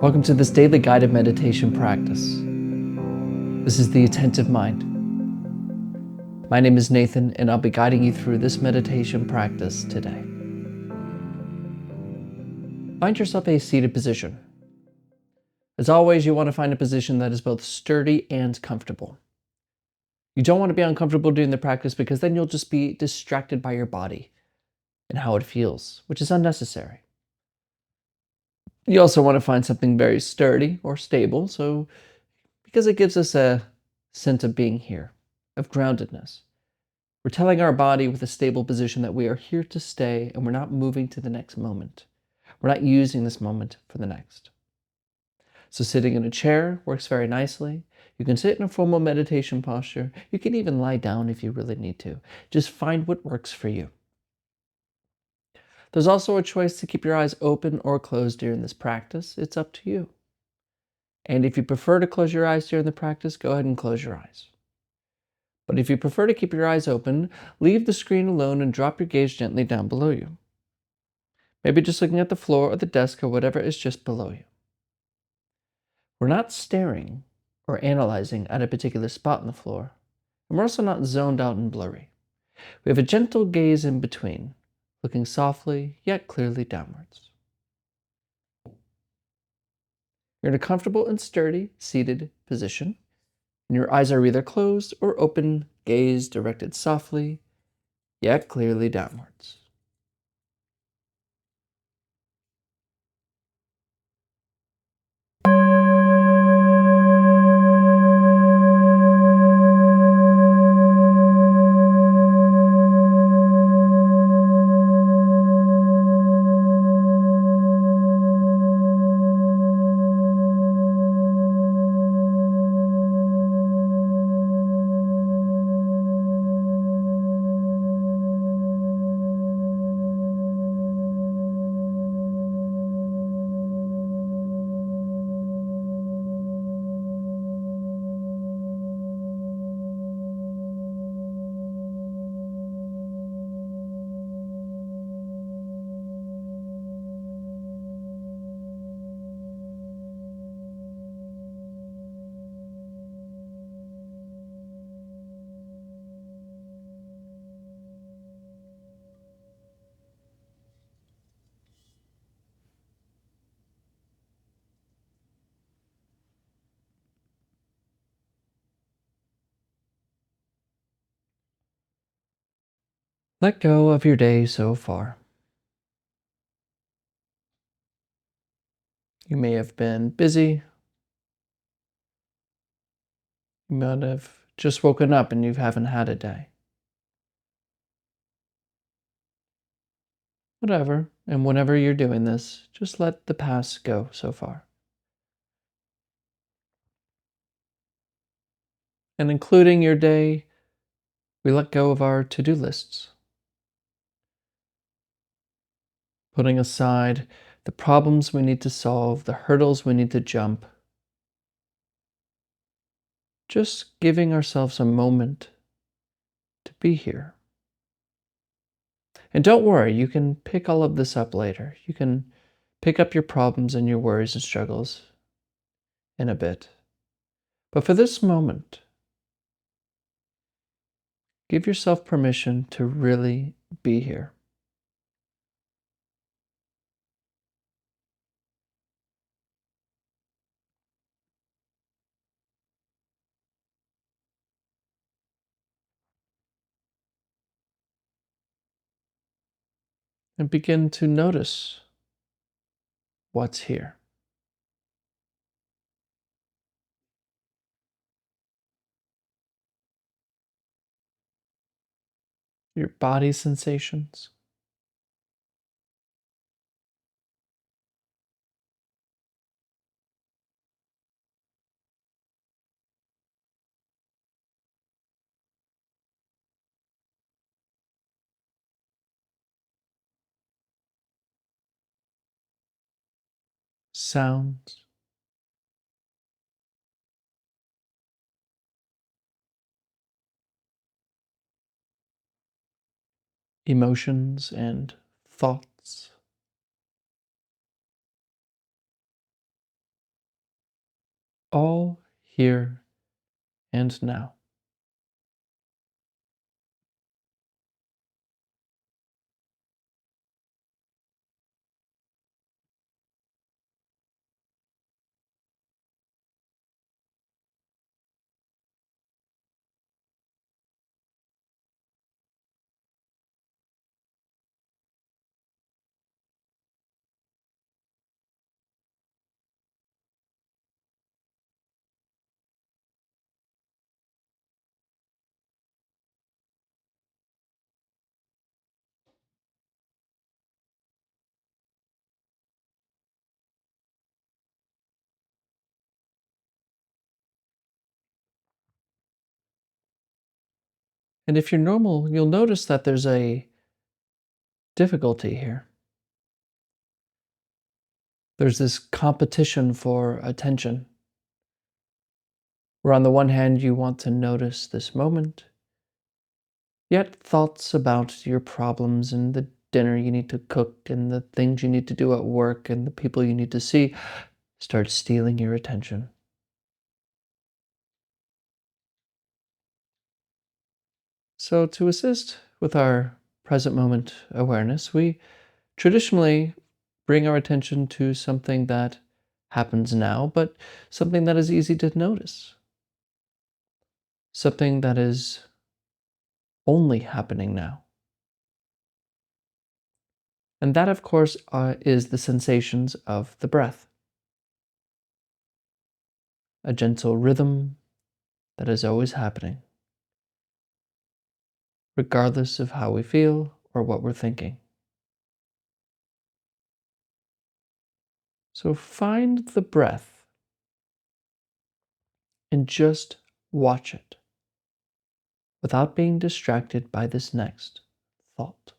Welcome to this daily guided meditation practice. This is the Attentive Mind. My name is Nathan, and I'll be guiding you through this meditation practice today. Find yourself a seated position. As always, you want to find a position that is both sturdy and comfortable. You don't want to be uncomfortable doing the practice because then you'll just be distracted by your body and how it feels, which is unnecessary. You also want to find something very sturdy or stable, because it gives us a sense of being here, of groundedness. We're telling our body with a stable position that we are here to stay and we're not moving to the next moment. We're not using this moment for the next. So sitting in a chair works very nicely. You can sit in a formal meditation posture. You can even lie down if you really need to. Just find what works for you. There's also a choice to keep your eyes open or closed during this practice. It's up to you. And if you prefer to close your eyes during the practice, go ahead and close your eyes. But if you prefer to keep your eyes open, leave the screen alone and drop your gaze gently down below you. Maybe just looking at the floor or the desk or whatever is just below you. We're not staring or analyzing at a particular spot on the floor, and we're also not zoned out and blurry. We have a gentle gaze in between, looking softly yet clearly downwards. You're in a comfortable and sturdy seated position, and your eyes are either closed or open, gaze directed softly yet clearly downwards. Let go of your day so far. You may have been busy. You might have just woken up and you haven't had a day. Whatever, and whenever you're doing this, just let the past go so far. And including your day, we let go of our to-do lists, putting aside the problems we need to solve, the hurdles we need to jump, just giving ourselves a moment to be here. And don't worry, you can pick all of this up later. You can pick up your problems and your worries and struggles in a bit. But for this moment, give yourself permission to really be here. And begin to notice what's here. Your body sensations, sounds, emotions, and thoughts. all here and now. And if you're normal, you'll notice that there's a difficulty here. There's this competition for attention, where on the one hand, you want to notice this moment, yet thoughts about your problems and the dinner you need to cook and the things you need to do at work and the people you need to see start stealing your attention. So, to assist with our present moment awareness, we traditionally bring our attention to something that happens now, but something that is easy to notice, something that is only happening now. And that, of course, is the sensations of the breath, a gentle rhythm that is always happening, regardless of how we feel or what we're thinking. So find the breath and just watch it without being distracted by this next thought.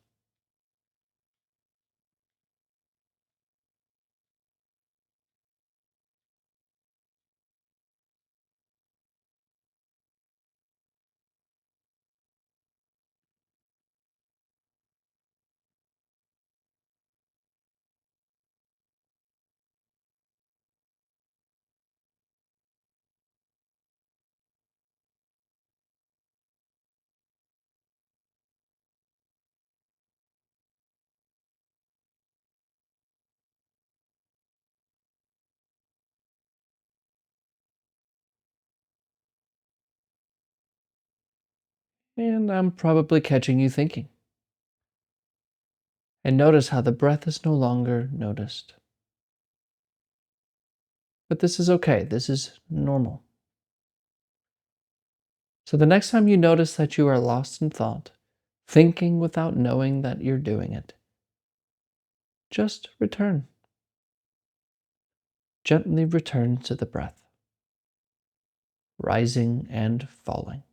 And I'm probably catching you thinking. And notice how the breath is no longer noticed. But this is okay, this is normal. So the next time you notice that you are lost in thought, thinking without knowing that you're doing it, just return. Gently return to the breath, rising and falling.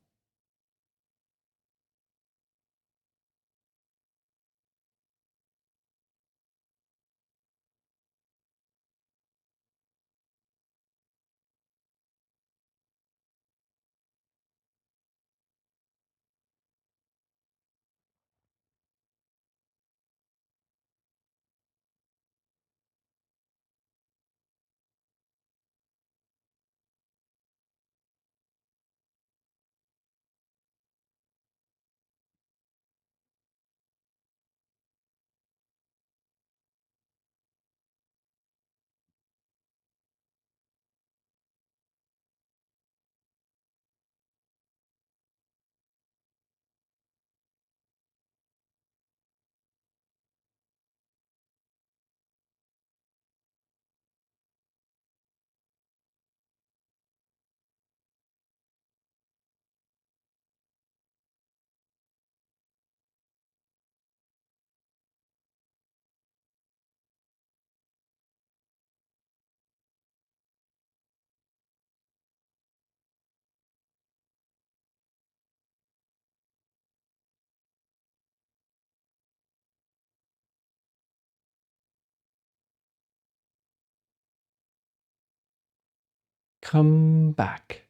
Come back.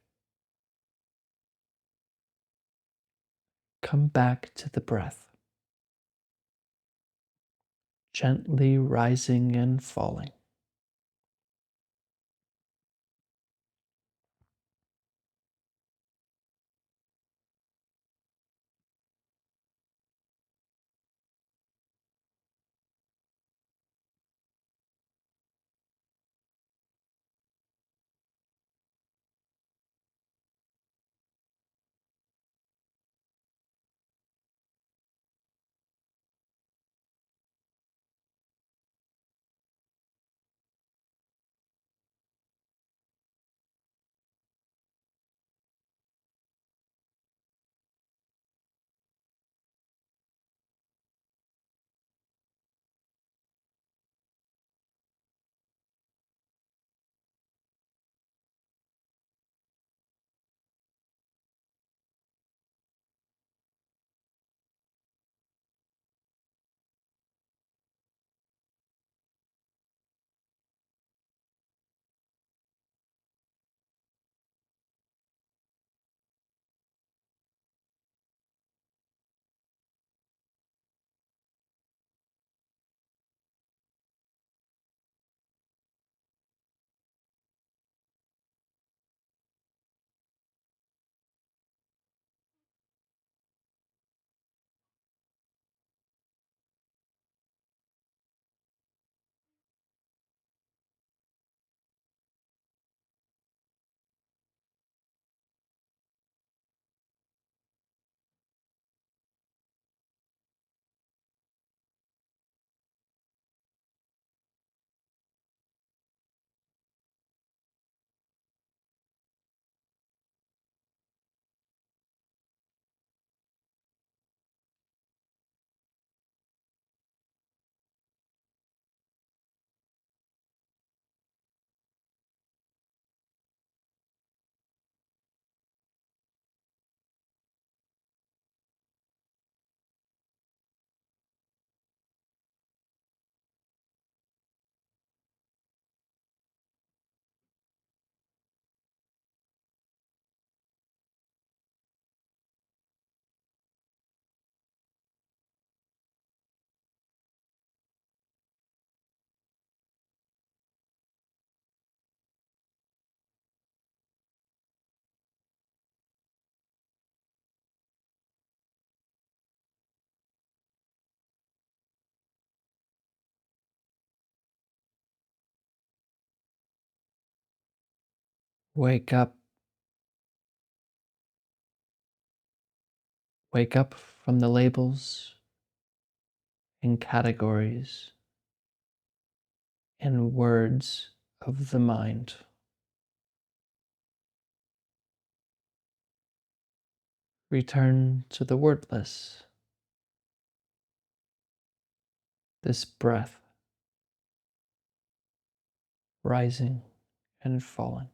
Come back to the breath, gently rising and falling. Wake up. Wake up from the labels and categories and words of the mind. Return to the wordless, this breath, rising and falling.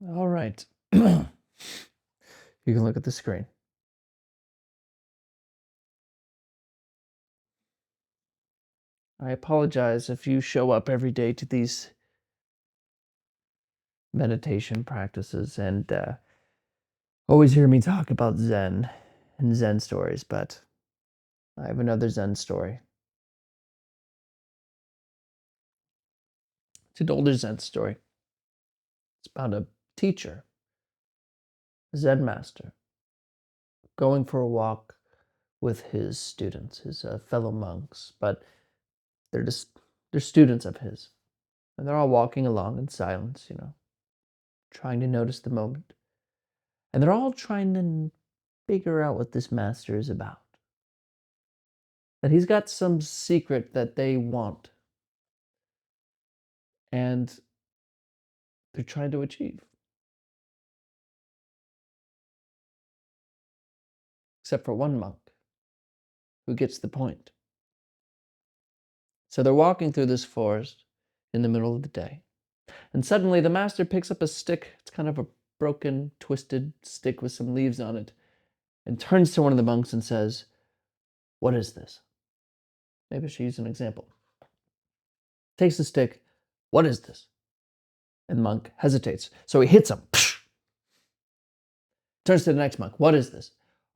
All right. You can look at the screen. I apologize if you show up every day to these meditation practices and always hear me talk about Zen and Zen stories, but I have another Zen story. It's an older Zen story. It's about a teacher, a Zen master, going for a walk with his students, his fellow monks, but they're students of his. And they're all walking along in silence, trying to notice the moment. And they're all trying to figure out what this master is about. That he's got some secret that they want. And they're trying to achieve. Except for one monk who gets the point. So they're walking through this forest in the middle of the day. And suddenly the master picks up a stick. It's kind of a broken, twisted stick with some leaves on it. And turns to one of the monks and says, "What is this?" Maybe I should use an example. Takes the stick. "What is this?" And the monk hesitates. So he hits him. Turns to the next monk. "What is this?"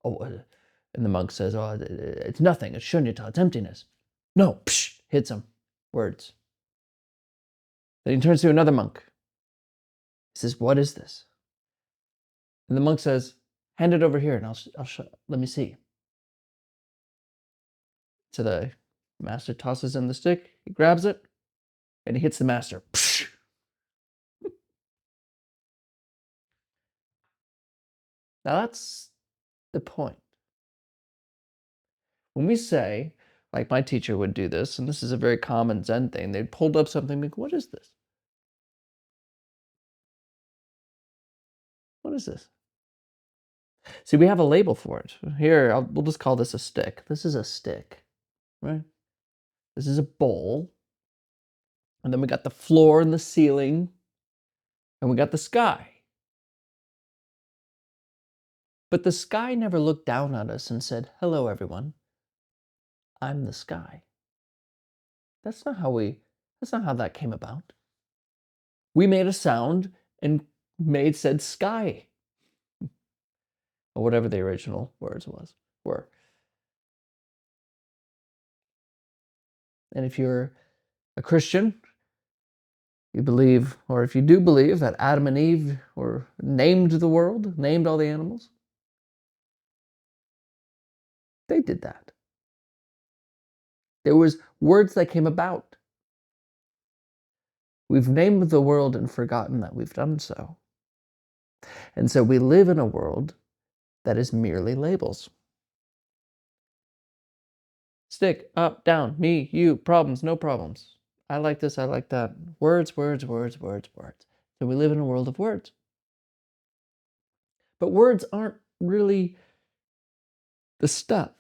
"Oh," and the monk says, "Oh, it's nothing. It's shunyata. It's emptiness." "No." Hits him. Words. Then he turns to another monk. He says, "What is this?" And the monk says, "Hand it over here and I'll let me see." So the master tosses him the stick. He grabs it and he hits the master. Now that's the point. When we say, like my teacher would do this, and this is a very common Zen thing, they'd pulled up something and be like, "What is this? What is this?" See, we have a label for it. Here, we'll just call this a stick. This is a stick, right? This is a bowl. And then we got the floor and the ceiling. And we got the sky. But the sky never looked down at us and said, "Hello, everyone. I'm the sky." That's not how that came about. We made a sound and made said sky. Or whatever the original words were. And if you're a Christian, you believe, or if you do believe that Adam and Eve were named the world, named all the animals, they did that. There was words that came about. We've named the world and forgotten that we've done so. And so we live in a world that is merely labels. Stick, up, down, me, you, problems, no problems. I like this, I like that. Words, words, words, words, words. So we live in a world of words. But words aren't really the stuff.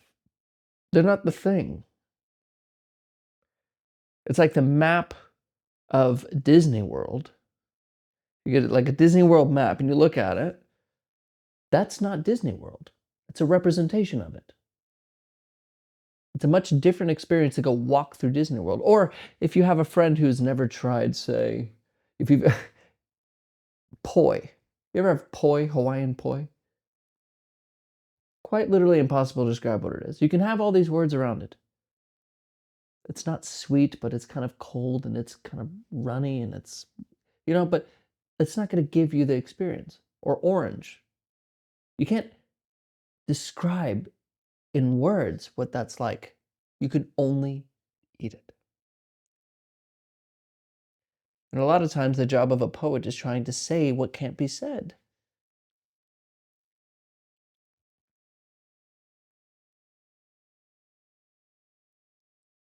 They're not the thing. It's like the map of Disney World. You get like a Disney World map and you look at it. That's not Disney World. It's a representation of it. It's a much different experience to go walk through Disney World. Or if you have a friend who's never tried, say, if you've poi. You ever have poi, Hawaiian poi? Quite literally impossible to describe what it is. You can have all these words around it. It's not sweet, but it's kind of cold and it's kind of runny and it's, but it's not going to give you the experience. Or orange. You can't describe in words what that's like. You can only eat it. And a lot of times the job of a poet is trying to say what can't be said.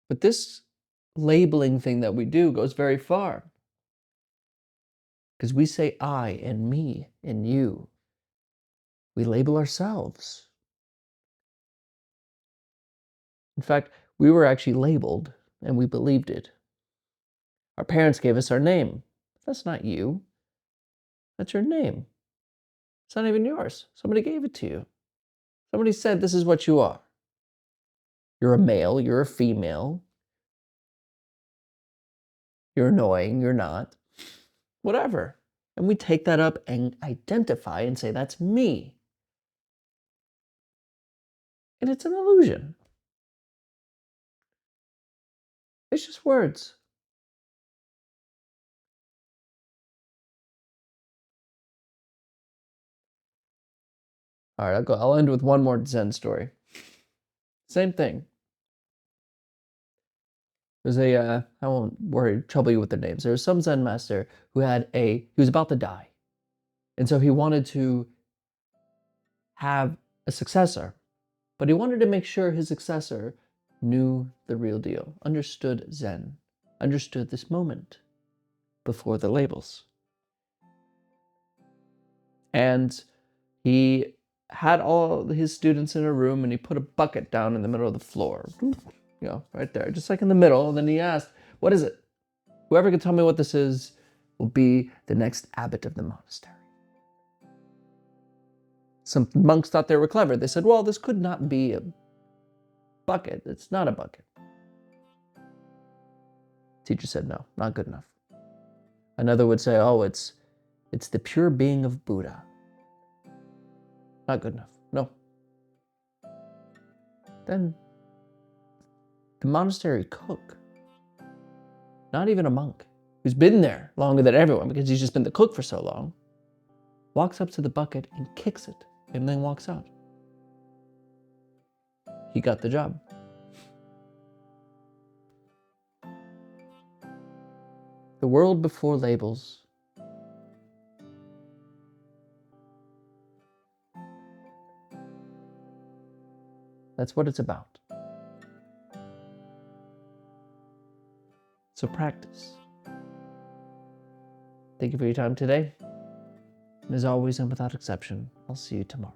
But this labeling thing that we do goes very far. Because we say I and me and you. We label ourselves. In fact, we were actually labeled and we believed it. Our parents gave us our name. That's not you. That's your name. It's not even yours. Somebody gave it to you. Somebody said, this is what you are. You're a male, you're a female. You're annoying, you're not. Whatever. And we take that up and identify and say, that's me. And it's an illusion. It's just words. All right, I'll end with one more Zen story. Same thing. There's I won't trouble you with their names. There was some Zen master who he was about to die. And so he wanted to have a successor, but he wanted to make sure his successor knew the real deal, understood Zen, understood this moment before the labels. And he had all his students in a room and he put a bucket down in the middle of the floor, right there, just like in the middle. And then he asked, what is it? Whoever can tell me what this is will be the next abbot of the monastery. Some monks thought they were clever. They said, well, this could not be a bucket. It's not a bucket. Teacher said, no, not good enough. Another would say, oh, it's the pure being of Buddha. Not good enough. No. Then the monastery cook, not even a monk, who's been there longer than everyone because he's just been the cook for so long, walks up to the bucket and kicks it and then walks out. He got the job. The world before labels. That's what it's about. So practice. Thank you for your time today. And as always, and without exception, I'll see you tomorrow.